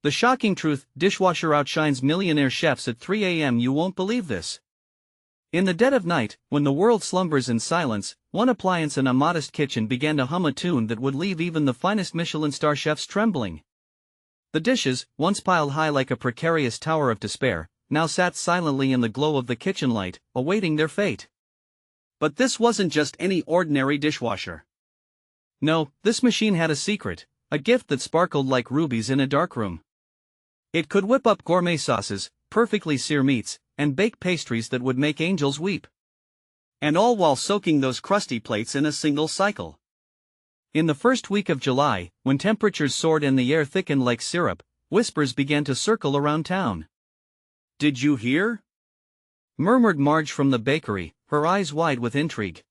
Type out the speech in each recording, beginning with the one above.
The shocking truth: dishwasher outshines millionaire chefs at 3 a.m. You won't believe this. In the dead of night, when the world slumbers in silence, one appliance in a modest kitchen began to hum a tune that would leave even the finest Michelin star chefs trembling. The dishes, once piled high like a precarious tower of despair, now sat silently in the glow of the kitchen light, awaiting their fate. But this wasn't just any ordinary dishwasher. No, this machine had a secret, a gift that sparkled like rubies in a darkroom. It could whip up gourmet sauces, perfectly sear meats, and bake pastries that would make angels weep. And all while soaking those crusty plates in a single cycle. In the first week of July, when temperatures soared and the air thickened like syrup, whispers began to circle around town. "Did you hear?" murmured Marge from the bakery, her eyes wide with intrigue.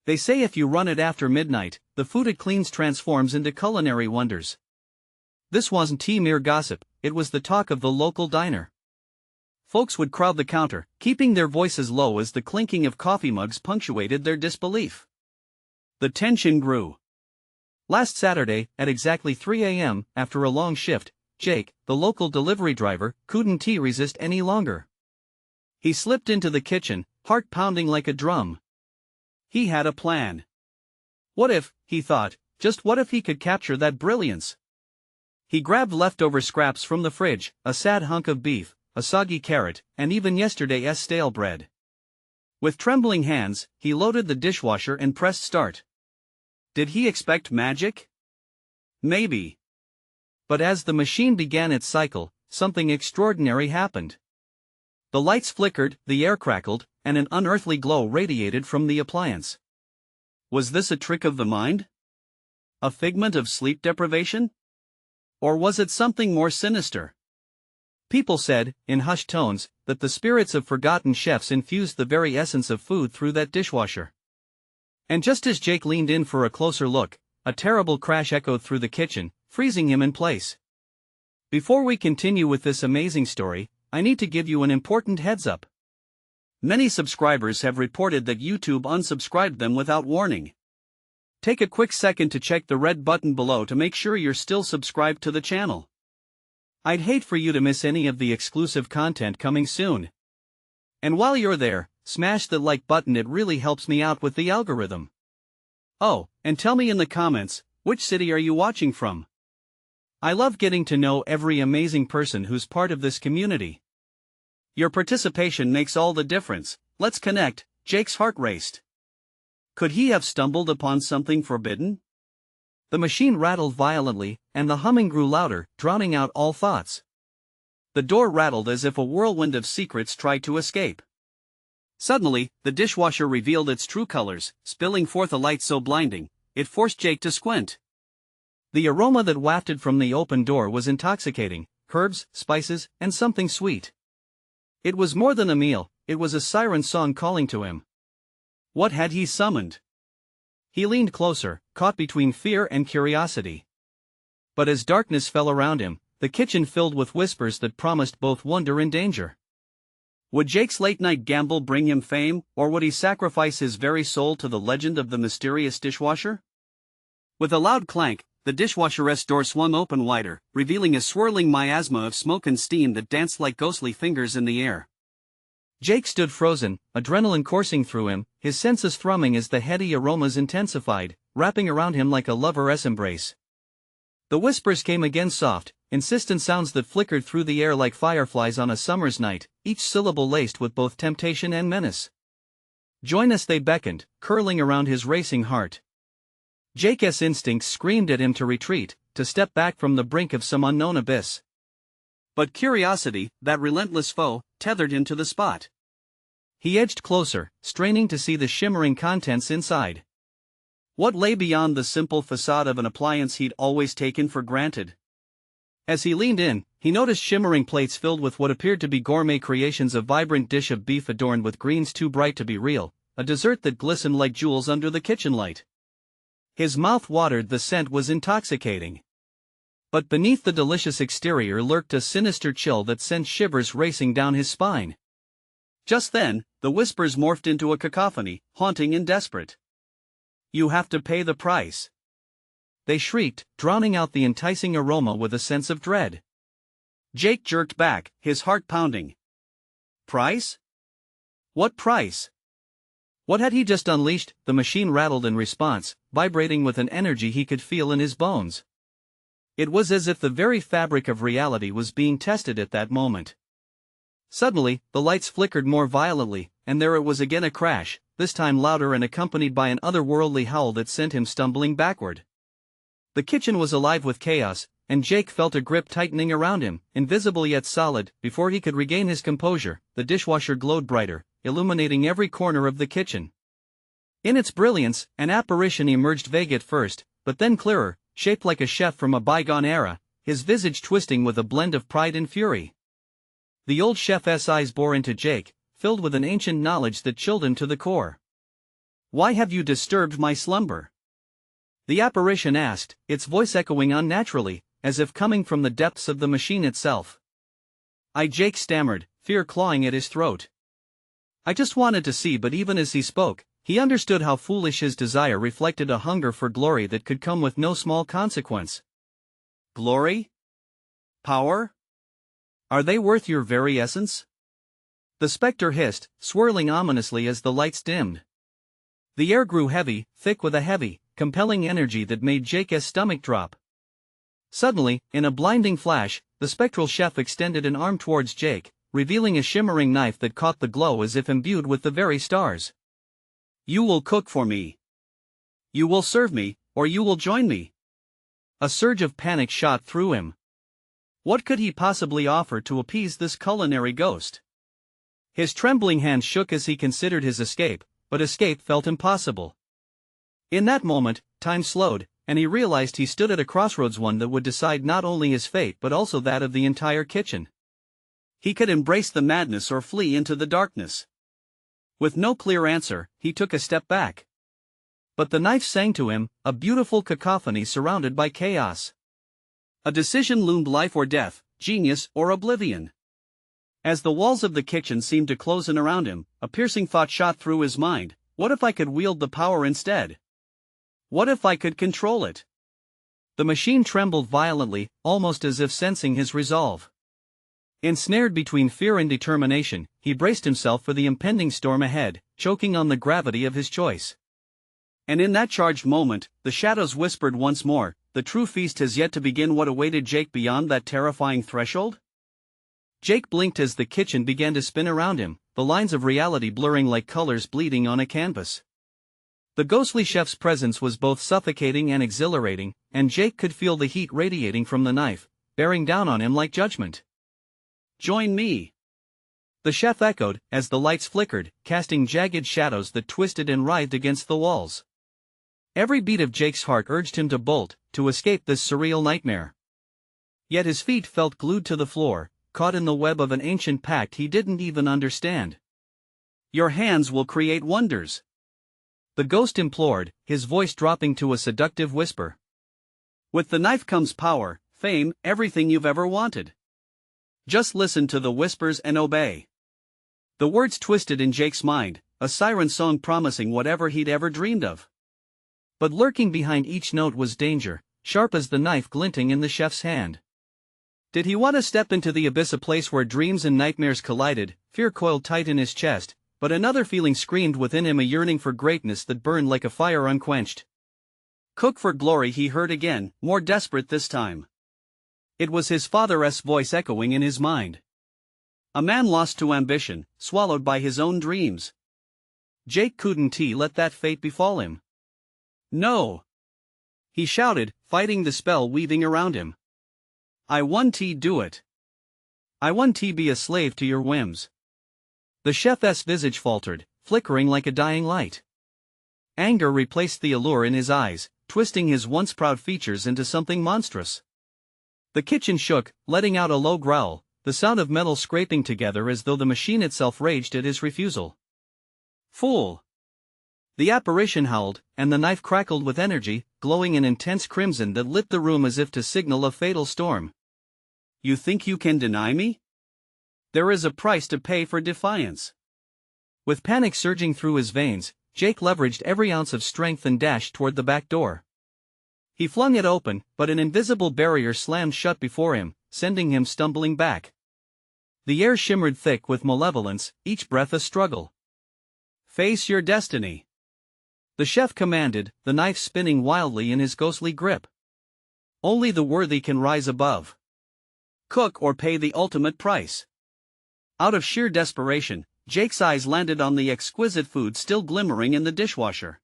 "They say if you run it after midnight, the food it cleans transforms into culinary wonders." This wasn't mere gossip, it was the talk of the local diner. Folks would crowd the counter, keeping their voices low as the clinking of coffee mugs punctuated their disbelief. The tension grew. Last Saturday, at exactly 3 a.m., after a long shift, Jake, the local delivery driver, couldn't resist any longer. He slipped into the kitchen, heart pounding like a drum. He had a plan. What if, he thought, just what if he could capture that brilliance? He grabbed leftover scraps from the fridge, a sad hunk of beef, a soggy carrot, and even yesterday's stale bread. With trembling hands, he loaded the dishwasher and pressed start. Did he expect magic? Maybe. But as the machine began its cycle, something extraordinary happened. The lights flickered, the air crackled, and an unearthly glow radiated from the appliance. Was this a trick of the mind? A figment of sleep deprivation? Or was it something more sinister? People said, in hushed tones, that the spirits of forgotten chefs infused the very essence of food through that dishwasher. And just as Jake leaned in for a closer look, a terrible crash echoed through the kitchen, freezing him in place. Before we continue with this amazing story, I need to give you an important heads up. Many subscribers have reported that YouTube unsubscribed them without warning. Take a quick second to check the red button below to make sure you're still subscribed to the channel. I'd hate for you to miss any of the exclusive content coming soon. And while you're there, smash the like button, it really helps me out with the algorithm. Oh, and tell me in the comments, which city are you watching from? I love getting to know every amazing person who's part of this community. Your participation makes all the difference. Let's connect. Jake's heart raced. Could he have stumbled upon something forbidden? The machine rattled violently, and the humming grew louder, drowning out all thoughts. The door rattled as if a whirlwind of secrets tried to escape. Suddenly, the dishwasher revealed its true colors, spilling forth a light so blinding, it forced Jake to squint. The aroma that wafted from the open door was intoxicating: herbs, spices, and something sweet. It was more than a meal, it was a siren song calling to him. What had he summoned? He leaned closer, caught between fear and curiosity. But as darkness fell around him, the kitchen filled with whispers that promised both wonder and danger. Would Jake's late-night gamble bring him fame, or would he sacrifice his very soul to the legend of the mysterious dishwasher? With a loud clank, the dishwasher's door swung open wider, revealing a swirling miasma of smoke and steam that danced like ghostly fingers in the air. Jake stood frozen, adrenaline coursing through him, his senses thrumming as the heady aromas intensified, wrapping around him like a lover's embrace. The whispers came again, soft, insistent sounds that flickered through the air like fireflies on a summer's night, each syllable laced with both temptation and menace. Join us, they beckoned, curling around his racing heart. Jake's instincts screamed at him to retreat, to step back from the brink of some unknown abyss. But curiosity, that relentless foe, tethered him to the spot. He edged closer, straining to see the shimmering contents inside. What lay beyond the simple facade of an appliance he'd always taken for granted? As he leaned in, he noticed shimmering plates filled with what appeared to be gourmet creations: a vibrant dish of beef adorned with greens too bright to be real, a dessert that glistened like jewels under the kitchen light. His mouth watered, the scent was intoxicating. But beneath the delicious exterior lurked a sinister chill that sent shivers racing down his spine. Just then, the whispers morphed into a cacophony, haunting and desperate. "You have to pay the price," they shrieked, drowning out the enticing aroma with a sense of dread. Jake jerked back, his heart pounding. Price? What price? What had he just unleashed? The machine rattled in response, vibrating with an energy he could feel in his bones. It was as if the very fabric of reality was being tested at that moment. Suddenly, the lights flickered more violently, and there it was again, a crash, this time louder and accompanied by an otherworldly howl that sent him stumbling backward. The kitchen was alive with chaos, and Jake felt a grip tightening around him, invisible yet solid. Before he could regain his composure, the dishwasher glowed brighter, illuminating every corner of the kitchen. In its brilliance, an apparition emerged, vague at first, but then clearer, shaped like a chef from a bygone era, his visage twisting with a blend of pride and fury. The old chef's eyes bore into Jake, filled with an ancient knowledge that chilled him to the core. "Why have you disturbed my slumber?" the apparition asked, its voice echoing unnaturally, as if coming from the depths of the machine itself. Jake stammered, fear clawing at his throat. "I just wanted to see." But even as he spoke, he understood how foolish his desire reflected a hunger for glory that could come with no small consequence. Glory? Power? Are they worth your very essence? The specter hissed, swirling ominously as the lights dimmed. The air grew heavy, thick with a heavy, compelling energy that made Jake's stomach drop. Suddenly, in a blinding flash, the spectral chef extended an arm towards Jake, revealing a shimmering knife that caught the glow as if imbued with the very stars. "You will cook for me. You will serve me, or you will join me." A surge of panic shot through him. What could he possibly offer to appease this culinary ghost? His trembling hands shook as he considered his escape, but escape felt impossible. In that moment, time slowed, and he realized he stood at a crossroads, one that would decide not only his fate but also that of the entire kitchen. He could embrace the madness or flee into the darkness. With no clear answer, he took a step back. But the knife sang to him, a beautiful cacophony surrounded by chaos. A decision loomed, life or death, genius or oblivion. As the walls of the kitchen seemed to close in around him, a piercing thought shot through his mind: what if I could wield the power instead? What if I could control it? The machine trembled violently, almost as if sensing his resolve. Ensnared between fear and determination, he braced himself for the impending storm ahead, choking on the gravity of his choice. And in that charged moment, the shadows whispered once more, the true feast has yet to begin. What awaited Jake beyond that terrifying threshold? Jake blinked as the kitchen began to spin around him, the lines of reality blurring like colors bleeding on a canvas. The ghostly chef's presence was both suffocating and exhilarating, and Jake could feel the heat radiating from the knife, bearing down on him like judgment. "Join me," the chef echoed, as the lights flickered, casting jagged shadows that twisted and writhed against the walls. Every beat of Jake's heart urged him to bolt, to escape this surreal nightmare. Yet his feet felt glued to the floor, caught in the web of an ancient pact he didn't even understand. "Your hands will create wonders," the ghost implored, his voice dropping to a seductive whisper. "With the knife comes power, fame, everything you've ever wanted. Just listen to the whispers and obey." The words twisted in Jake's mind, a siren song promising whatever he'd ever dreamed of. But lurking behind each note was danger, sharp as the knife glinting in the chef's hand. Did he want to step into the abyss, a place where dreams and nightmares collided? Fear coiled tight in his chest, but another feeling screamed within him, a yearning for greatness that burned like a fire unquenched. "Cook for glory," he heard again, more desperate this time. It was his father's voice echoing in his mind. A man lost to ambition, swallowed by his own dreams. Jake couldn't let that fate befall him. "No!" he shouted, fighting the spell weaving around him. "I want to do it. I want to be a slave to your whims." The chef's visage faltered, flickering like a dying light. Anger replaced the allure in his eyes, twisting his once proud features into something monstrous. The kitchen shook, letting out a low growl, the sound of metal scraping together as though the machine itself raged at his refusal. "Fool!" the apparition howled, and the knife crackled with energy, glowing an intense crimson that lit the room as if to signal a fatal storm. "You think you can deny me? There is a price to pay for defiance." With panic surging through his veins, Jake leveraged every ounce of strength and dashed toward the back door. He flung it open, but an invisible barrier slammed shut before him, sending him stumbling back. The air shimmered thick with malevolence, each breath a struggle. "Face your destiny," the chef commanded, the knife spinning wildly in his ghostly grip. "Only the worthy can rise above. Cook or pay the ultimate price." Out of sheer desperation, Jake's eyes landed on the exquisite food still glimmering in the dishwasher.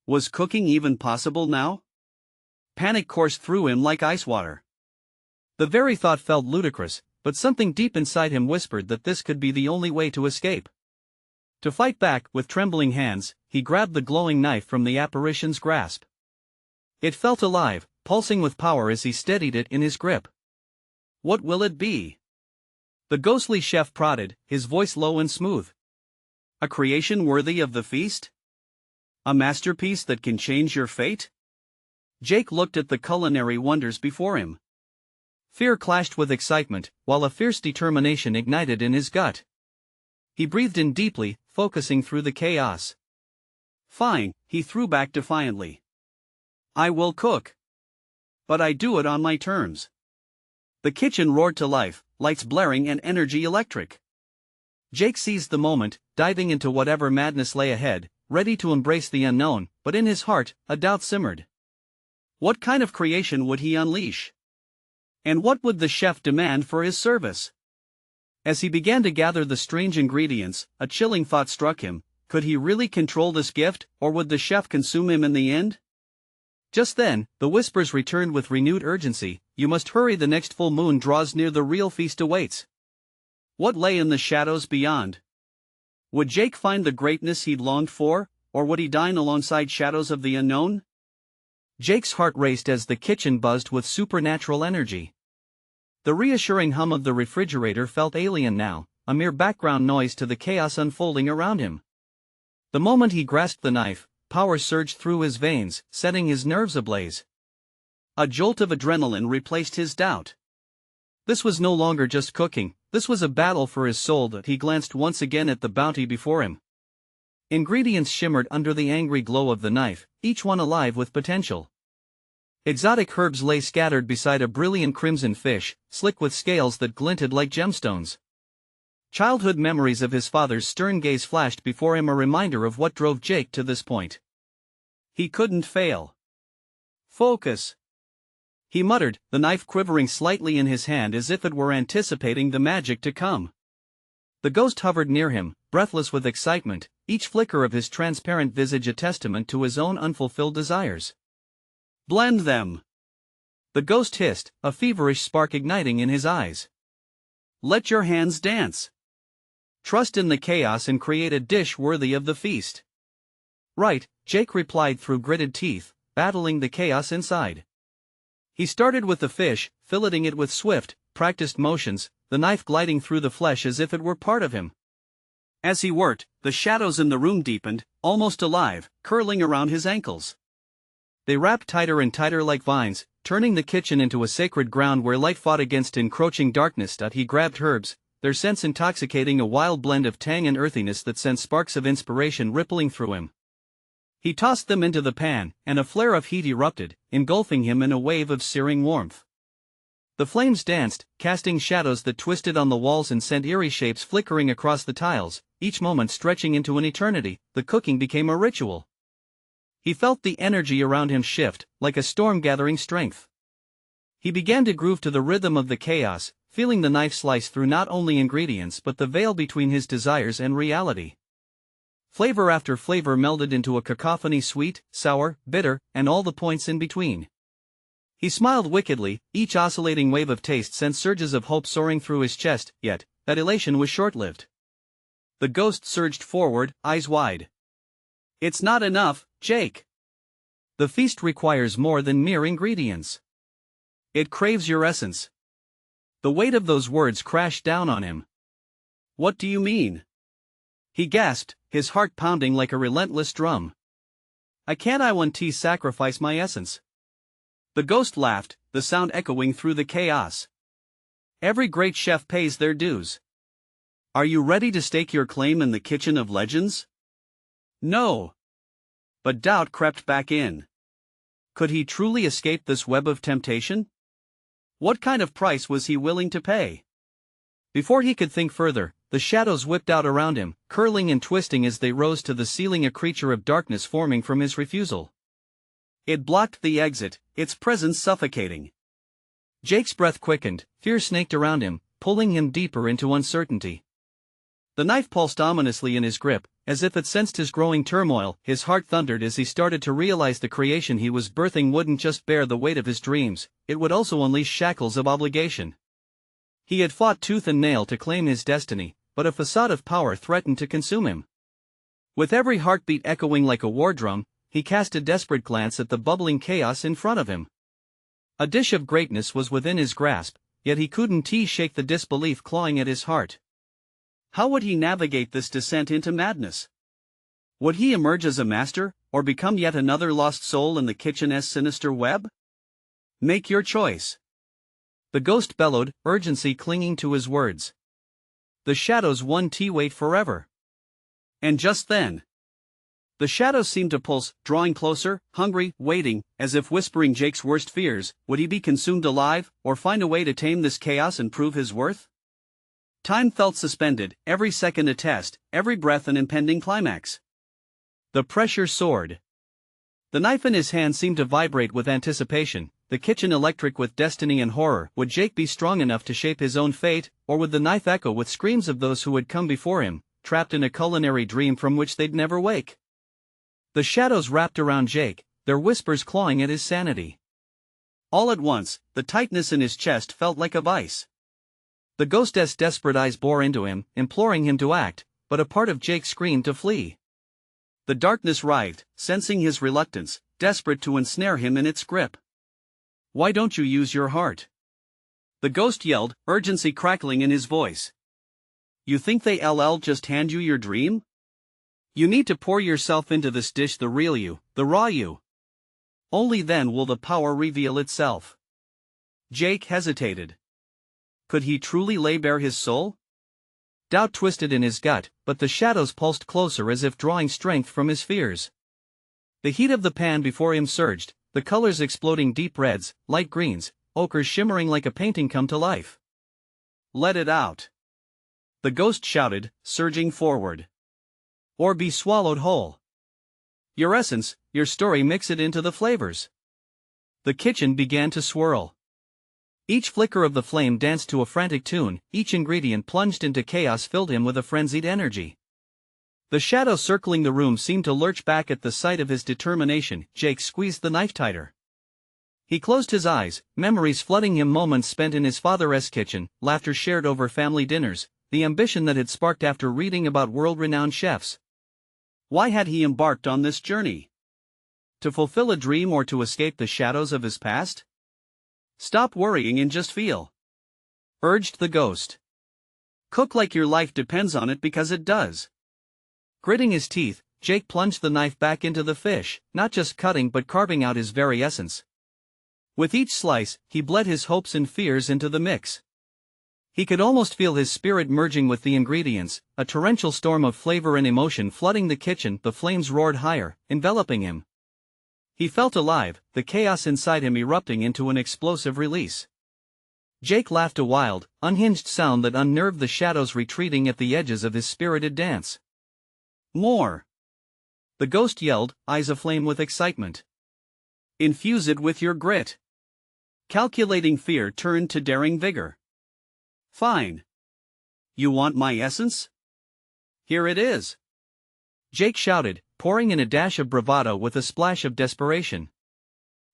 Was cooking even possible now? Panic coursed through him like ice water. The very thought felt ludicrous, but something deep inside him whispered that this could be the only way to escape. To fight back, with trembling hands, he grabbed the glowing knife from the apparition's grasp. It felt alive, pulsing with power as he steadied it in his grip. "What will it be?" the ghostly chef prodded, his voice low and smooth. "A creation worthy of the feast? A masterpiece that can change your fate?" Jake looked at the culinary wonders before him. Fear clashed with excitement, while a fierce determination ignited in his gut. He breathed in deeply, focusing through the chaos. "Fine," he threw back defiantly. "I will cook. But I do it on my terms." The kitchen roared to life, lights blaring and energy electric. Jake seized the moment, diving into whatever madness lay ahead, ready to embrace the unknown, but in his heart, a doubt simmered. What kind of creation would he unleash? And what would the chef demand for his service? As he began to gather the strange ingredients, a chilling thought struck him: could he really control this gift, or would the chef consume him in the end? Just then, the whispers returned with renewed urgency. "You must hurry, the next full moon draws near, the real feast awaits." What lay in the shadows beyond? Would Jake find the greatness he'd longed for, or would he dine alongside shadows of the unknown? Jake's heart raced as the kitchen buzzed with supernatural energy. The reassuring hum of the refrigerator felt alien now, a mere background noise to the chaos unfolding around him. The moment he grasped the knife, power surged through his veins, setting his nerves ablaze. A jolt of adrenaline replaced his doubt. This was no longer just cooking, this was a battle for his soul. That he glanced once again at the bounty before him. Ingredients shimmered under the angry glow of the knife, each one alive with potential. Exotic herbs lay scattered beside a brilliant crimson fish, slick with scales that glinted like gemstones. Childhood memories of his father's stern gaze flashed before him, a reminder of what drove Jake to this point. He couldn't fail. "Focus," he muttered, the knife quivering slightly in his hand as if it were anticipating the magic to come. The ghost hovered near him, breathless with excitement, each flicker of his transparent visage a testament to his own unfulfilled desires. "Blend them," the ghost hissed, a feverish spark igniting in his eyes. "Let your hands dance. Trust in the chaos and create a dish worthy of the feast." "Right," Jake replied through gritted teeth, battling the chaos inside. He started with the fish, filleting it with swift, practiced motions, the knife gliding through the flesh as if it were part of him. As he worked, the shadows in the room deepened, almost alive, curling around his ankles. They wrapped tighter and tighter like vines, turning the kitchen into a sacred ground where light fought against encroaching darkness. He grabbed herbs, their scents intoxicating, a wild blend of tang and earthiness that sent sparks of inspiration rippling through him. He tossed them into the pan, and a flare of heat erupted, engulfing him in a wave of searing warmth. The flames danced, casting shadows that twisted on the walls and sent eerie shapes flickering across the tiles, each moment stretching into an eternity. The cooking became a ritual. He felt the energy around him shift, like a storm gathering strength. He began to groove to the rhythm of the chaos, feeling the knife slice through not only ingredients but the veil between his desires and reality. Flavor after flavor melded into a cacophony: sweet, sour, bitter, and all the points in between. He smiled wickedly, each oscillating wave of taste sent surges of hope soaring through his chest, yet that elation was short-lived. The ghost surged forward, eyes wide. "It's not enough, Jake. The feast requires more than mere ingredients. It craves your essence." The weight of those words crashed down on him. "What do you mean?" he gasped, his heart pounding like a relentless drum. "I can't sacrifice my essence." The ghost laughed, the sound echoing through the chaos. "Every great chef pays their dues. Are you ready to stake your claim in the kitchen of legends?" No. But doubt crept back in. Could he truly escape this web of temptation? What kind of price was he willing to pay? Before he could think further, the shadows whipped out around him, curling and twisting as they rose to the ceiling, a creature of darkness forming from his refusal. It blocked the exit, its presence suffocating. Jake's breath quickened, fear snaked around him, pulling him deeper into uncertainty. The knife pulsed ominously in his grip, as if it sensed his growing turmoil. His heart thundered as he started to realize the creation he was birthing wouldn't just bear the weight of his dreams, it would also unleash shackles of obligation. He had fought tooth and nail to claim his destiny, but a facade of power threatened to consume him. With every heartbeat echoing like a war drum, he cast a desperate glance at the bubbling chaos in front of him. A dish of greatness was within his grasp, yet he couldn't shake the disbelief clawing at his heart. How would he navigate this descent into madness? Would he emerge as a master, or become yet another lost soul in the kitchen's sinister web? Make your choice. The ghost bellowed, urgency clinging to his words. The shadows won't wait forever. And just then, the shadows seemed to pulse, drawing closer, hungry, waiting, as if whispering Jake's worst fears. Would he be consumed alive, or find a way to tame this chaos and prove his worth? Time felt suspended, every second a test, every breath an impending climax. The pressure soared. The knife in his hand seemed to vibrate with anticipation, the kitchen electric with destiny and horror. Would Jake be strong enough to shape his own fate, or would the knife echo with screams of those who had come before him, trapped in a culinary dream from which they'd never wake? The shadows wrapped around Jake, their whispers clawing at his sanity. All at once, the tightness in his chest felt like a vice. The ghost's desperate eyes bore into him, imploring him to act, but a part of Jake screamed to flee. The darkness writhed, sensing his reluctance, desperate to ensnare him in its grip. Why don't you use your heart? The ghost yelled, urgency crackling in his voice. You think they'll just hand you your dream? You need to pour yourself into this dish, the real you, the raw you. Only then will the power reveal itself. Jake hesitated. Could he truly lay bare his soul? Doubt twisted in his gut, but the shadows pulsed closer as if drawing strength from his fears. The heat of the pan before him surged, the colors exploding, deep reds, light greens, ochres shimmering like a painting come to life. Let it out. The ghost shouted, surging forward. Or be swallowed whole. Your essence, your story, mix it into the flavors. The kitchen began to swirl. Each flicker of the flame danced to a frantic tune, each ingredient plunged into chaos filled him with a frenzied energy. The shadow circling the room seemed to lurch back at the sight of his determination. Jake squeezed the knife tighter. He closed his eyes, memories flooding him, moments spent in his father's kitchen, laughter shared over family dinners, the ambition that had sparked after reading about world-renowned chefs. Why had he embarked on this journey? To fulfill a dream or to escape the shadows of his past? Stop worrying and just feel, urged the ghost. Cook like your life depends on it, because it does. Gritting his teeth, Jake plunged the knife back into the fish, not just cutting but carving out his very essence. With each slice, he bled his hopes and fears into the mix. He could almost feel his spirit merging with the ingredients, a torrential storm of flavor and emotion flooding the kitchen. The flames roared higher, enveloping him. He felt alive, the chaos inside him erupting into an explosive release. Jake laughed, a wild, unhinged sound that unnerved the shadows retreating at the edges of his spirited dance. More! The ghost yelled, eyes aflame with excitement. Infuse it with your grit. Calculating fear turned to daring vigor. Fine. You want my essence? Here it is. Jake shouted, pouring in a dash of bravado with a splash of desperation.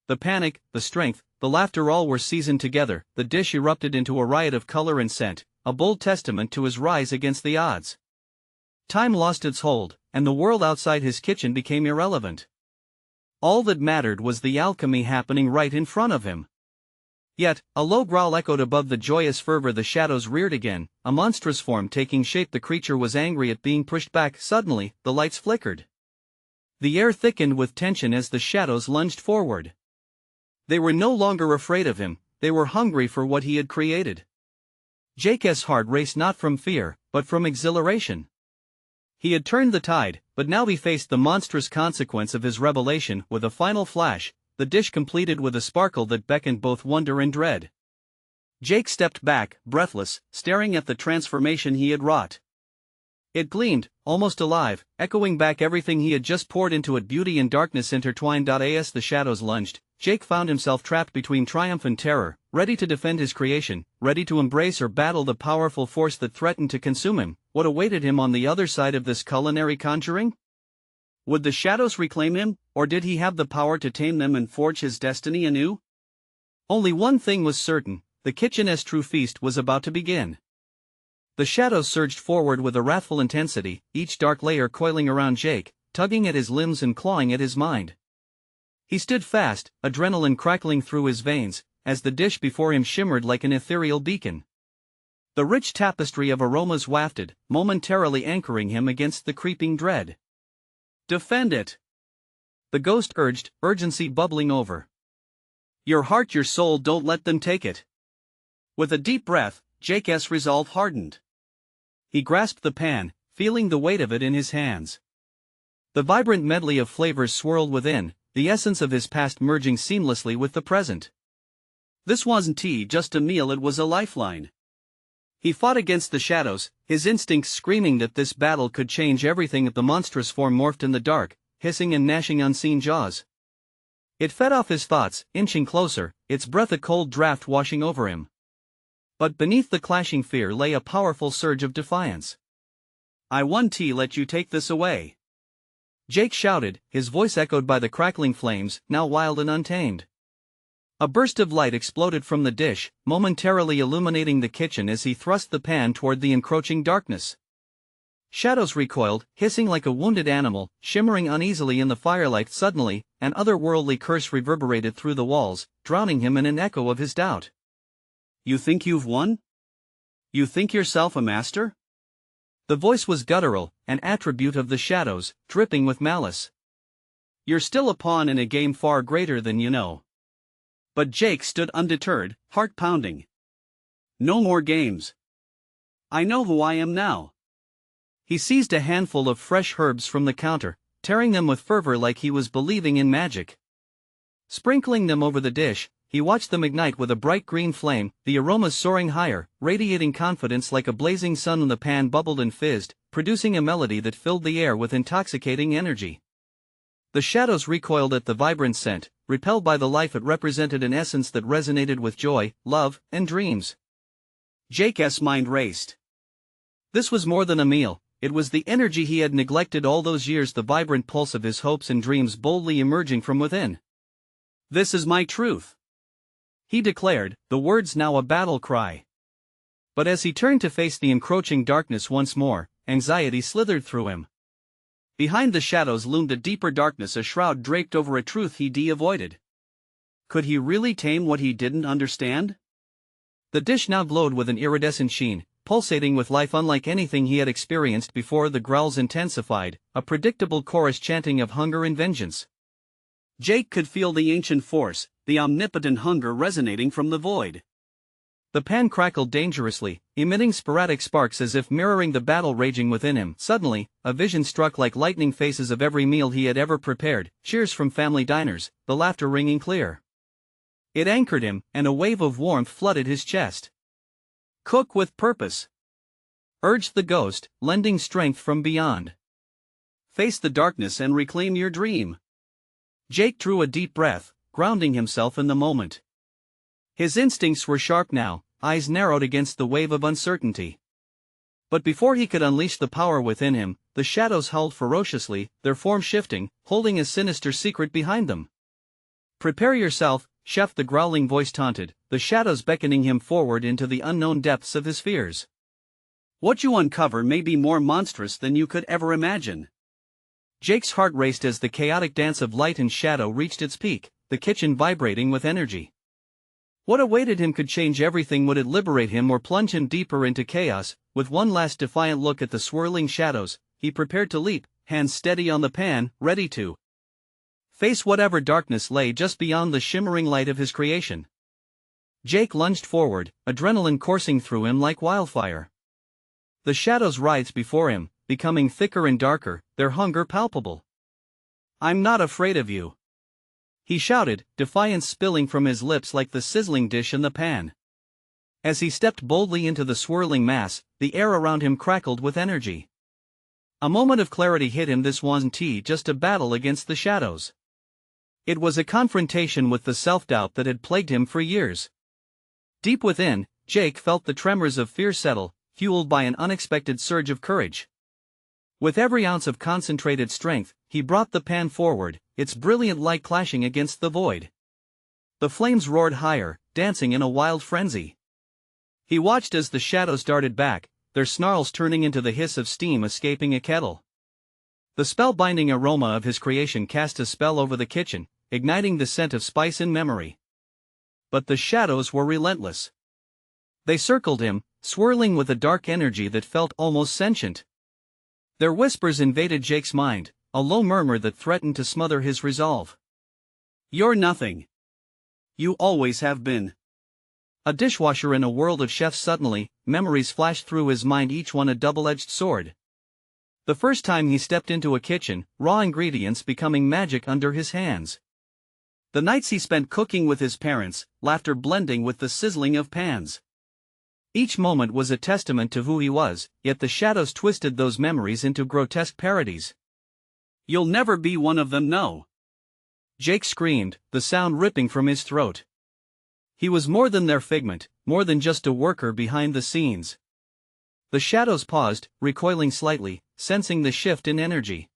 The panic, the strength, the laughter, all were seasoned together. The dish erupted into a riot of color and scent, a bold testament to his rise against the odds. Time lost its hold, and the world outside his kitchen became irrelevant. All that mattered was the alchemy happening right in front of him. Yet, a low growl echoed above the joyous fervor. The shadows reared again, a monstrous form taking shape. The creature was angry at being pushed back. Suddenly, the lights flickered. The air thickened with tension as the shadows lunged forward. They were no longer afraid of him, they were hungry for what he had created. Jake's heart raced not from fear, but from exhilaration. He had turned the tide, but now he faced the monstrous consequence of his revelation. With a final flash, the dish completed with a sparkle that beckoned both wonder and dread. Jake stepped back, breathless, staring at the transformation he had wrought. It gleamed, almost alive, echoing back everything he had just poured into it. Beauty and darkness intertwined. As the shadows lunged, Jake found himself trapped between triumph and terror, ready to defend his creation, ready to embrace or battle the powerful force that threatened to consume him. What awaited him on the other side of this culinary conjuring? Would the shadows reclaim him, or did he have the power to tame them and forge his destiny anew? Only one thing was certain: the kitchen's true feast was about to begin. The shadows surged forward with a wrathful intensity, each dark layer coiling around Jake, tugging at his limbs and clawing at his mind. He stood fast, adrenaline crackling through his veins, as the dish before him shimmered like an ethereal beacon. The rich tapestry of aromas wafted, momentarily anchoring him against the creeping dread. Defend it! The ghost urged, urgency bubbling over. Your heart, your soul, don't let them take it. With a deep breath, Jake's resolve hardened. He grasped the pan, feeling the weight of it in his hands. The vibrant medley of flavors swirled within, the essence of his past merging seamlessly with the present. This wasn't tea, just a meal, it was a lifeline. He fought against the shadows, his instincts screaming that this battle could change everything. The monstrous form morphed in the dark, hissing and gnashing unseen jaws. It fed off his thoughts, inching closer, its breath a cold draft washing over him. But beneath the clashing fear lay a powerful surge of defiance. I won, tea, let you take this away. Jake shouted, his voice echoed by the crackling flames, now wild and untamed. A burst of light exploded from the dish, momentarily illuminating the kitchen as he thrust the pan toward the encroaching darkness. Shadows recoiled, hissing like a wounded animal, shimmering uneasily in the firelight. Suddenly, an otherworldly curse reverberated through the walls, drowning him in an echo of his doubt. You think you've won? You think yourself a master? The voice was guttural, an attribute of the shadows, dripping with malice. You're still a pawn in a game far greater than you know. But Jake stood undeterred, heart pounding. No more games. I know who I am now. He seized a handful of fresh herbs from the counter, tearing them with fervor like he was believing in magic. Sprinkling them over the dish, he watched them ignite with a bright green flame, the aromas soaring higher, radiating confidence like a blazing sun. The pan bubbled and fizzed, producing a melody that filled the air with intoxicating energy. The shadows recoiled at the vibrant scent, repelled by the life it represented, an essence that resonated with joy, love, and dreams. Jake's mind raced. This was more than a meal, it was the energy he had neglected all those years, the vibrant pulse of his hopes and dreams boldly emerging from within. This is my truth, he declared, the words now a battle cry. But as he turned to face the encroaching darkness once more, anxiety slithered through him. Behind the shadows loomed a deeper darkness, a shroud draped over a truth he'd avoided. Could he really tame what he didn't understand? The dish now glowed with an iridescent sheen, pulsating with life unlike anything he had experienced before. The growls intensified, a predictable chorus chanting of hunger and vengeance. Jake could feel the ancient force, the omnipotent hunger resonating from the void. The pan crackled dangerously, emitting sporadic sparks as if mirroring the battle raging within him. Suddenly, a vision struck like lightning: faces of every meal he had ever prepared, cheers from family diners, the laughter ringing clear. It anchored him, and a wave of warmth flooded his chest. Cook with purpose, urged the ghost, lending strength from beyond. Face the darkness and reclaim your dream. Jake drew a deep breath, grounding himself in the moment. His instincts were sharp now, eyes narrowed against the wave of uncertainty. But before he could unleash the power within him, the shadows howled ferociously, their form shifting, holding a sinister secret behind them. Prepare yourself, chef, the growling voice taunted, the shadows beckoning him forward into the unknown depths of his fears. What you uncover may be more monstrous than you could ever imagine. Jake's heart raced as the chaotic dance of light and shadow reached its peak, the kitchen vibrating with energy. What awaited him could change everything. Would it liberate him or plunge him deeper into chaos? With one last defiant look at the swirling shadows, he prepared to leap, hands steady on the pan, ready to face whatever darkness lay just beyond the shimmering light of his creation. Jake lunged forward, adrenaline coursing through him like wildfire. The shadows writhed before him, becoming thicker and darker, their hunger palpable. I'm not afraid of you, he shouted, defiance spilling from his lips like the sizzling dish in the pan. As he stepped boldly into the swirling mass, the air around him crackled with energy. A moment of clarity hit him. This wasn't just a battle against the shadows. It was a confrontation with the self-doubt that had plagued him for years. Deep within, Jake felt the tremors of fear settle, fueled by an unexpected surge of courage. With every ounce of concentrated strength, he brought the pan forward, its brilliant light clashing against the void. The flames roared higher, dancing in a wild frenzy. He watched as the shadows darted back, their snarls turning into the hiss of steam escaping a kettle. The spellbinding aroma of his creation cast a spell over the kitchen, igniting the scent of spice and memory. But the shadows were relentless. They circled him, swirling with a dark energy that felt almost sentient. Their whispers invaded Jake's mind, a low murmur that threatened to smother his resolve. "You're nothing. You always have been." A dishwasher in a world of chefs. Suddenly, memories flashed through his mind, each one a double-edged sword. The first time he stepped into a kitchen, raw ingredients becoming magic under his hands. The nights he spent cooking with his parents, laughter blending with the sizzling of pans. Each moment was a testament to who he was, yet the shadows twisted those memories into grotesque parodies. "You'll never be one of them, no!" Jake screamed, the sound ripping from his throat. He was more than their figment, more than just a worker behind the scenes. The shadows paused, recoiling slightly, sensing the shift in energy.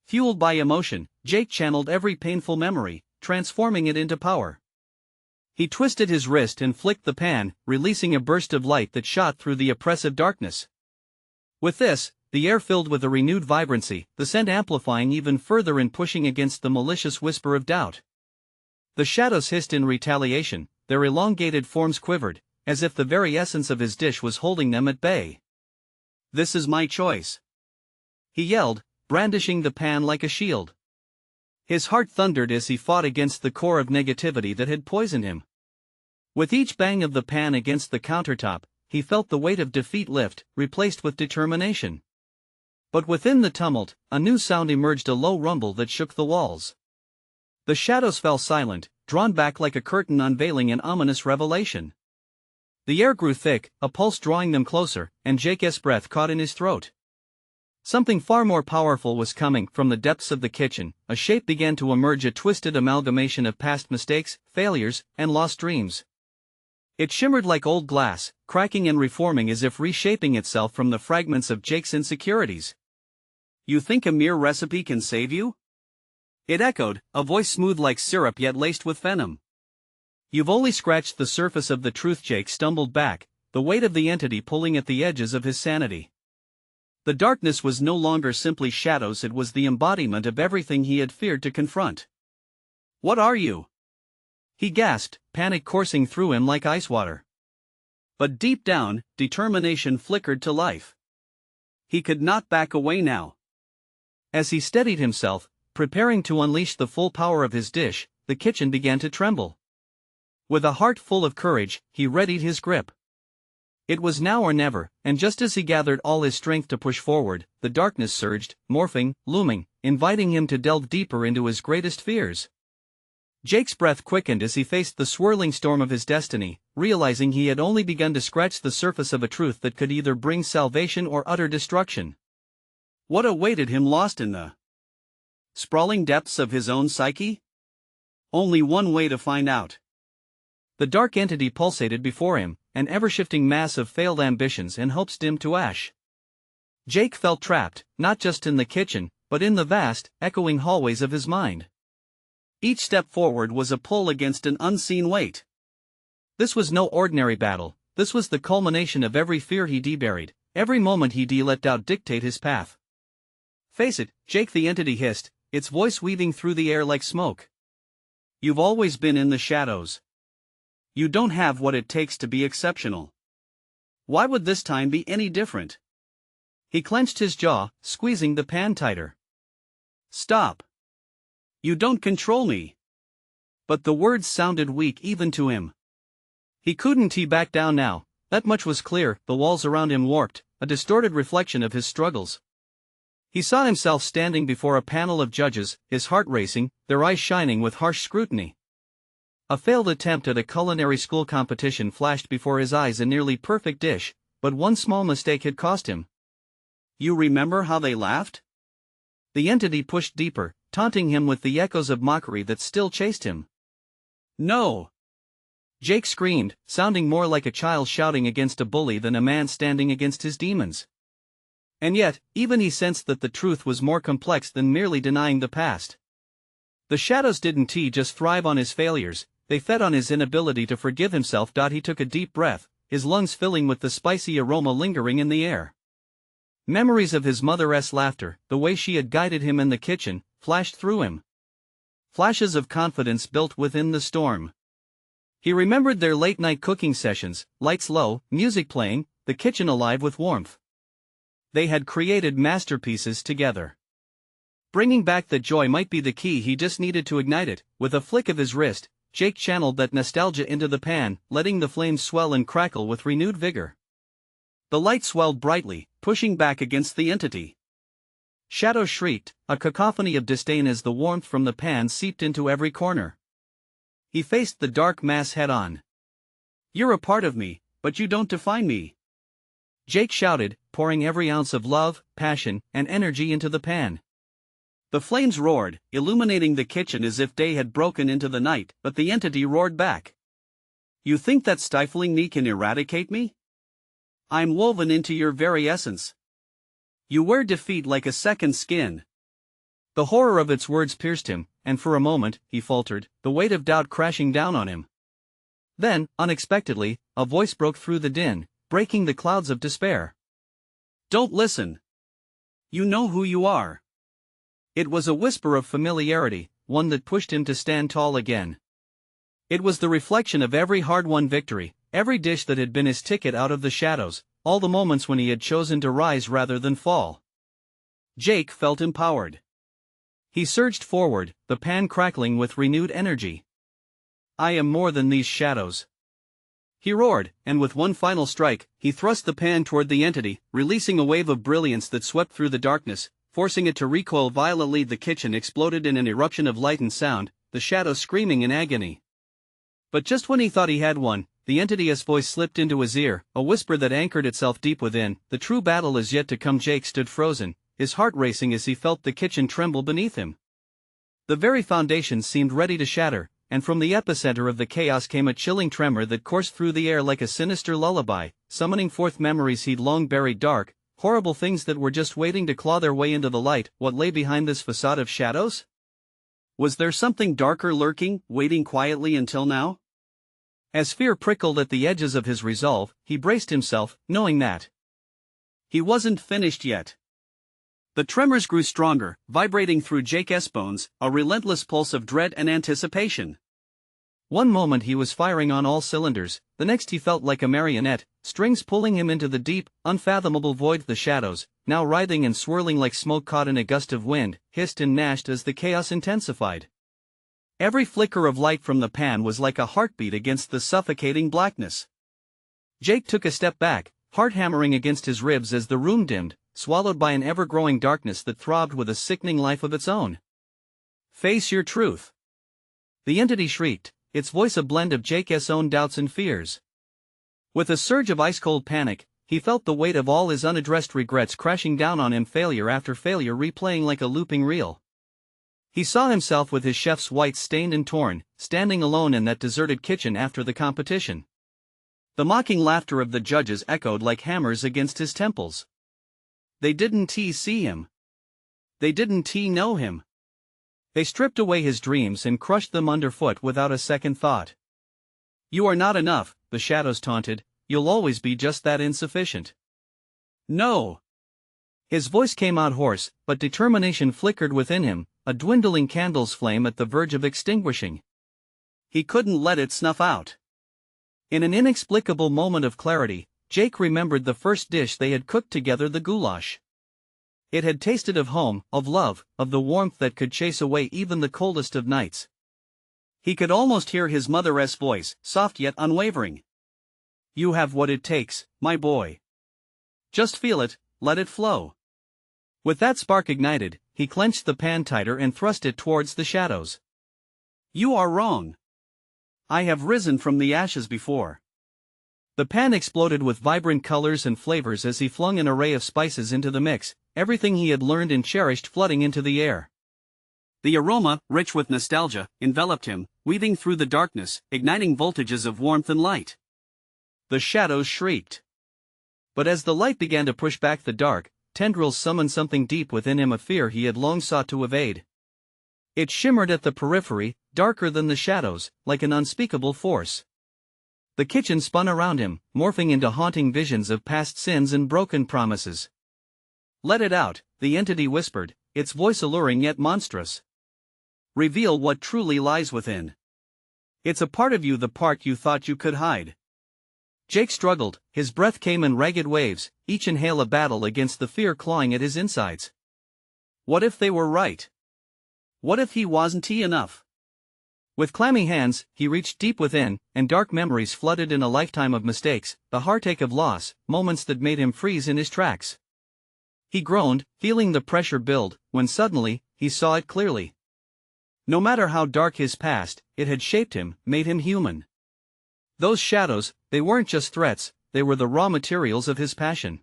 Fueled by emotion, Jake channeled every painful memory, transforming it into power. He twisted his wrist and flicked the pan, releasing a burst of light that shot through the oppressive darkness. With this, the air filled with a renewed vibrancy, the scent amplifying even further and pushing against the malicious whisper of doubt. The shadows hissed in retaliation, their elongated forms quivered, as if the very essence of his dish was holding them at bay. "This is my choice," he yelled, brandishing the pan like a shield. His heart thundered as he fought against the core of negativity that had poisoned him. With each bang of the pan against the countertop, he felt the weight of defeat lift, replaced with determination. But within the tumult, a new sound emerged, a low rumble that shook the walls. The shadows fell silent, drawn back like a curtain unveiling an ominous revelation. The air grew thick, a pulse drawing them closer, and Jake's breath caught in his throat. Something far more powerful was coming from the depths of the kitchen. A shape began to emerge, a twisted amalgamation of past mistakes, failures, and lost dreams. It shimmered like old glass, cracking and reforming as if reshaping itself from the fragments of Jake's insecurities. "You think a mere recipe can save you?" It echoed, a voice smooth like syrup yet laced with venom. "You've only scratched the surface of the truth." Jake stumbled back, the weight of the entity pulling at the edges of his sanity. The darkness was no longer simply shadows, it was the embodiment of everything he had feared to confront. "What are you?" he gasped, panic coursing through him like ice water. But deep down, determination flickered to life. He could not back away now. As he steadied himself, preparing to unleash the full power of his dish, the kitchen began to tremble. With a heart full of courage, he readied his grip. It was now or never, and just as he gathered all his strength to push forward, the darkness surged, morphing, looming, inviting him to delve deeper into his greatest fears. Jake's breath quickened as he faced the swirling storm of his destiny, realizing he had only begun to scratch the surface of a truth that could either bring salvation or utter destruction. What awaited him lost in the sprawling depths of his own psyche? Only one way to find out. The dark entity pulsated before him, an ever-shifting mass of failed ambitions and hopes dimmed to ash. Jake felt trapped, not just in the kitchen, but in the vast, echoing hallways of his mind. Each step forward was a pull against an unseen weight. This was no ordinary battle, this was the culmination of every fear he deburied, every moment he let doubt dictate his path. "Face it, Jake," the entity hissed, its voice weaving through the air like smoke. "You've always been in the shadows. You don't have what it takes to be exceptional. Why would this time be any different?" He clenched his jaw, squeezing the pan tighter. "Stop. You don't control me." But the words sounded weak even to him. He couldn't back down now, that much was clear. The walls around him warped, a distorted reflection of his struggles. He saw himself standing before a panel of judges, his heart racing, their eyes shining with harsh scrutiny. A failed attempt at a culinary school competition flashed before his eyes, a nearly perfect dish, but one small mistake had cost him. You remember how they laughed? The entity pushed deeper, taunting him with the echoes of mockery that still chased him. No! Jake screamed, sounding more like a child shouting against a bully than a man standing against his demons. And yet, even he sensed that the truth was more complex than merely denying the past. The shadows didn't just thrive on his failures, they fed on his inability to forgive himself. He took a deep breath, his lungs filling with the spicy aroma lingering in the air. Memories of his mother's laughter, the way she had guided him in the kitchen, flashed through him. Flashes of confidence built within the storm. He remembered their late-night cooking sessions, lights low, music playing, the kitchen alive with warmth. They had created masterpieces together. Bringing back that joy might be the key. He just needed to ignite it. With a flick of his wrist, Jake channeled that nostalgia into the pan, letting the flames swell and crackle with renewed vigor. The light swelled brightly, pushing back against the entity. Shadows shrieked, a cacophony of disdain as the warmth from the pan seeped into every corner. He faced the dark mass head-on. You're a part of me, but you don't define me. Jake shouted, pouring every ounce of love, passion, and energy into the pan. The flames roared, illuminating the kitchen as if day had broken into the night, but the entity roared back. You think that stifling me can eradicate me? I'm woven into your very essence. You wear defeat like a second skin. The horror of its words pierced him, and for a moment, he faltered, the weight of doubt crashing down on him. Then, unexpectedly, a voice broke through the din, breaking the clouds of despair. Don't listen. You know who you are. It was a whisper of familiarity, one that pushed him to stand tall again. It was the reflection of every hard-won victory, every dish that had been his ticket out of the shadows, all the moments when he had chosen to rise rather than fall. Jake felt empowered. He surged forward, the pan crackling with renewed energy. I am more than these shadows. He roared, and with one final strike, he thrust the pan toward the entity, releasing a wave of brilliance that swept through the darkness, forcing it to recoil violently. The kitchen exploded in an eruption of light and sound, the shadows screaming in agony. But just when he thought he had won, the entity's voice slipped into his ear, a whisper that anchored itself deep within. The true battle is yet to come. Jake stood frozen, his heart racing as he felt the kitchen tremble beneath him. The very foundations seemed ready to shatter, and from the epicenter of the chaos came a chilling tremor that coursed through the air like a sinister lullaby, summoning forth memories he'd long buried, dark, horrible things that were just waiting to claw their way into the light. What lay behind this facade of shadows? Was there something darker lurking, waiting quietly until now? As fear prickled at the edges of his resolve, he braced himself, knowing that he wasn't finished yet. The tremors grew stronger, vibrating through Jake's bones, a relentless pulse of dread and anticipation. One moment he was firing on all cylinders, the next he felt like a marionette, strings pulling him into the deep, unfathomable void. The shadows, now writhing and swirling like smoke caught in a gust of wind, hissed and gnashed as the chaos intensified. Every flicker of light from the pan was like a heartbeat against the suffocating blackness. Jake took a step back, heart hammering against his ribs as the room dimmed, swallowed by an ever-growing darkness that throbbed with a sickening life of its own. Face your truth. The entity shrieked, its voice a blend of Jake's own doubts and fears. With a surge of ice-cold panic, he felt the weight of all his unaddressed regrets crashing down on him, failure after failure replaying like a looping reel. He saw himself with his chef's whites stained and torn, standing alone in that deserted kitchen after the competition. The mocking laughter of the judges echoed like hammers against his temples. They didn't see him. They didn't know him. They stripped away his dreams and crushed them underfoot without a second thought. You are not enough, the shadows taunted, you'll always be just that insufficient. No. His voice came out hoarse, but determination flickered within him, a dwindling candle's flame at the verge of extinguishing. He couldn't let it snuff out. In an inexplicable moment of clarity, Jake remembered the first dish they had cooked together, the goulash. It had tasted of home, of love, of the warmth that could chase away even the coldest of nights. He could almost hear his mother's voice, soft yet unwavering. You have what it takes, my boy. Just feel it, let it flow. With that spark ignited, he clenched the pan tighter and thrust it towards the shadows. You are wrong. I have risen from the ashes before. The pan exploded with vibrant colors and flavors as he flung an array of spices into the mix, everything he had learned and cherished flooding into the air. The aroma, rich with nostalgia, enveloped him, weaving through the darkness, igniting voltages of warmth and light. The shadows shrieked. But as the light began to push back the dark, tendrils summoned something deep within him, a fear he had long sought to evade. It shimmered at the periphery, darker than the shadows, like an unspeakable force. The kitchen spun around him, morphing into haunting visions of past sins and broken promises. "Let it out," the entity whispered, its voice alluring yet monstrous. "Reveal what truly lies within. It's a part of you, the part you thought you could hide." Jake struggled, his breath came in ragged waves, each inhale a battle against the fear clawing at his insides. What if they were right? What if he wasn't enough? With clammy hands, he reached deep within, and dark memories flooded in, a lifetime of mistakes, the heartache of loss, moments that made him freeze in his tracks. He groaned, feeling the pressure build, when suddenly, he saw it clearly. No matter how dark his past, it had shaped him, made him human. Those shadows, they weren't just threats, they were the raw materials of his passion.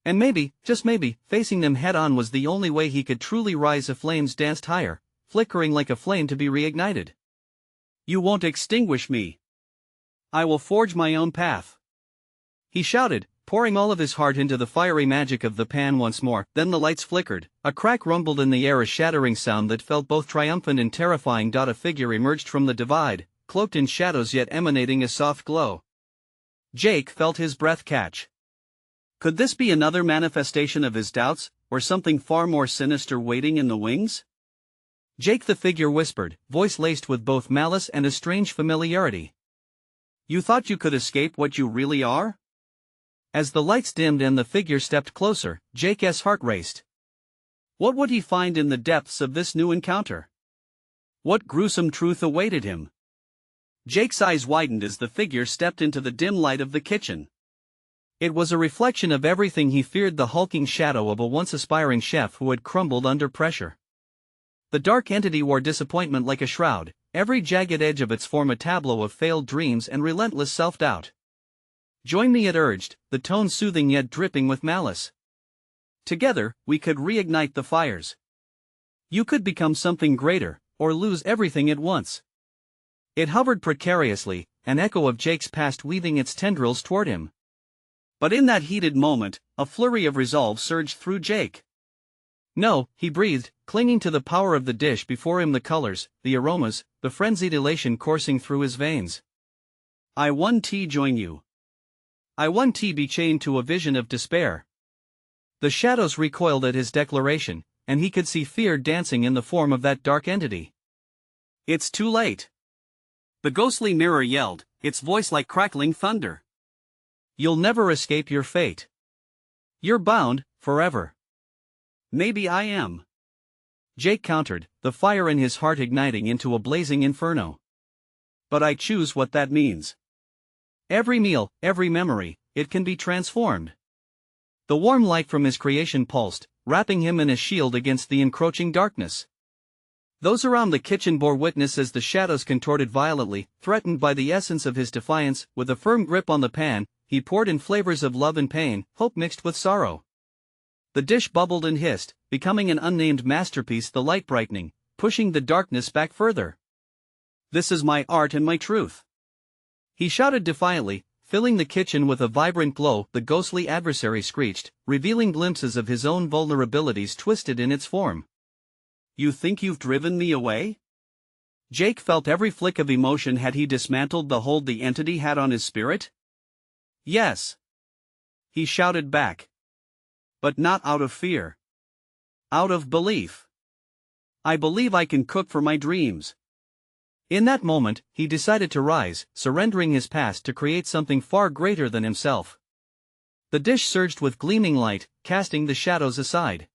And maybe, just maybe, facing them head-on was the only way he could truly rise. The flames danced higher, flickering like a flame to be reignited. "You won't extinguish me. I will forge my own path," he shouted, pouring all of his heart into the fiery magic of the pan once more. Then the lights flickered, a crack rumbled in the air, a shattering sound that felt both triumphant and terrifying. A figure emerged from the divide, cloaked in shadows yet emanating a soft glow. Jake felt his breath catch. Could this be another manifestation of his doubts, or something far more sinister waiting in the wings? "Jake," the figure whispered, voice laced with both malice and a strange familiarity. "You thought you could escape what you really are?" As the lights dimmed and the figure stepped closer, Jake's heart raced. What would he find in the depths of this new encounter? What gruesome truth awaited him? Jake's eyes widened as the figure stepped into the dim light of the kitchen. It was a reflection of everything he feared, the hulking shadow of a once aspiring chef who had crumbled under pressure. The dark entity wore disappointment like a shroud, every jagged edge of its form a tableau of failed dreams and relentless self-doubt. "Join me," it urged, the tone soothing yet dripping with malice. "Together, we could reignite the fires. You could become something greater, or lose everything at once." It hovered precariously, an echo of Jake's past weaving its tendrils toward him. But in that heated moment, a flurry of resolve surged through Jake. "No," he breathed, clinging to the power of the dish before him, the colors, the aromas, the frenzied elation coursing through his veins. "I won't join you. I won't be chained to a vision of despair." The shadows recoiled at his declaration, and he could see fear dancing in the form of that dark entity. "It's too late," the ghostly mirror yelled, its voice like crackling thunder. "You'll never escape your fate. You're bound, forever." "Maybe I am," Jake countered, the fire in his heart igniting into a blazing inferno. "But I choose what that means. Every meal, every memory, it can be transformed." The warm light from his creation pulsed, wrapping him in a shield against the encroaching darkness. Those around the kitchen bore witness as the shadows contorted violently, threatened by the essence of his defiance. With a firm grip on the pan, he poured in flavors of love and pain, hope mixed with sorrow. The dish bubbled and hissed, becoming an unnamed masterpiece, the light brightening, pushing the darkness back further. "This is my art and my truth," he shouted defiantly, filling the kitchen with a vibrant glow. The ghostly adversary screeched, revealing glimpses of his own vulnerabilities twisted in its form. "You think you've driven me away?" Jake felt every flick of emotion. Had he dismantled the hold the entity had on his spirit? "Yes," he shouted back. "But not out of fear. Out of belief. I believe I can cook for my dreams." In that moment, he decided to rise, surrendering his past to create something far greater than himself. The dish surged with gleaming light, casting the shadows aside.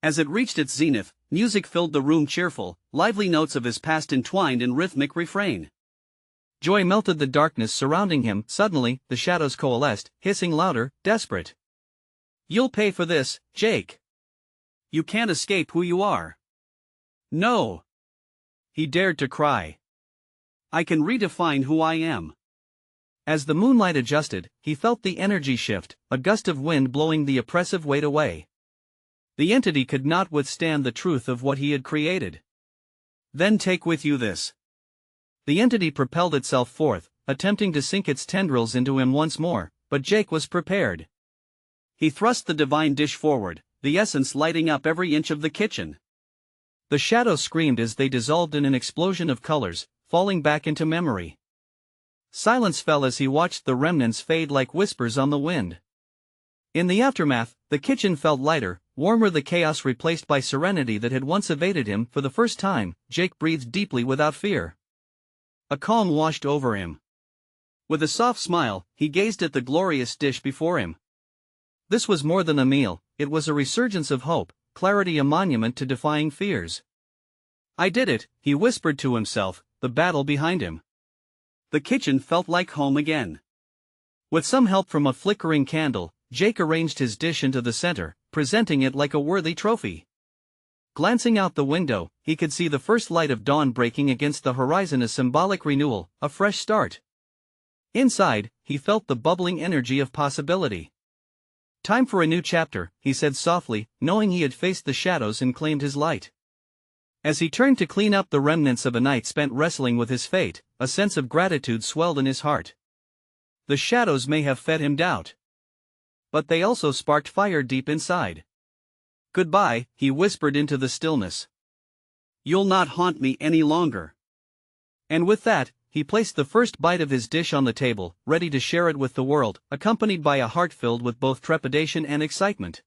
As it reached its zenith, music filled the room, cheerful, lively notes of his past entwined in rhythmic refrain. Joy melted the darkness surrounding him. Suddenly, the shadows coalesced, hissing louder, desperate. "You'll pay for this, Jake. You can't escape who you are." "No," he dared to cry. I can redefine who I am. As the moonlight adjusted, he felt the energy shift, a gust of wind blowing the oppressive weight away. The entity could not withstand the truth of what he had created. Then take with you this. The entity propelled itself forth, attempting to sink its tendrils into him once more, but Jake was prepared. He thrust the divine dish forward, the essence lighting up every inch of the kitchen. The shadows screamed as they dissolved in an explosion of colors, falling back into memory. Silence fell as he watched the remnants fade like whispers on the wind. In the aftermath, the kitchen felt lighter, warmer, the chaos replaced by serenity that had once evaded him. For the first time, Jake breathed deeply without fear. A calm washed over him. With a soft smile, he gazed at the glorious dish before him. This was more than a meal, it was a resurgence of hope, clarity, a monument to defying fears. I did it, he whispered to himself, the battle behind him. The kitchen felt like home again. With some help from a flickering candle, Jake arranged his dish into the center, presenting it like a worthy trophy. Glancing out the window, he could see the first light of dawn breaking against the horizon, a symbolic renewal, a fresh start. Inside, he felt the bubbling energy of possibility. Time for a new chapter, he said softly, knowing he had faced the shadows and claimed his light. As he turned to clean up the remnants of a night spent wrestling with his fate, a sense of gratitude swelled in his heart. The shadows may have fed him doubt, but they also sparked fire deep inside. Goodbye, he whispered into the stillness. You'll not haunt me any longer. And with that, he placed the first bite of his dish on the table, ready to share it with the world, accompanied by a heart filled with both trepidation and excitement.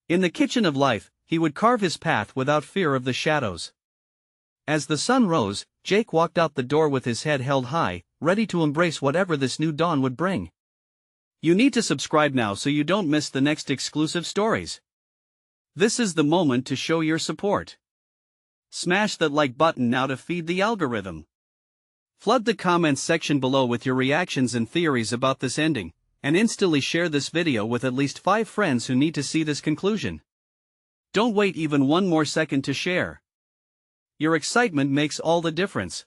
In the kitchen of life, he would carve his path without fear of the shadows. As the sun rose, Jake walked out the door with his head held high, ready to embrace whatever this new dawn would bring. You need to subscribe now so you don't miss the next exclusive stories. This is the moment to show your support. Smash that like button now to feed the algorithm. Flood the comments section below with your reactions and theories about this ending, and instantly share this video with at least 5 friends who need to see this conclusion. Don't wait even one more second to share. Your excitement makes all the difference.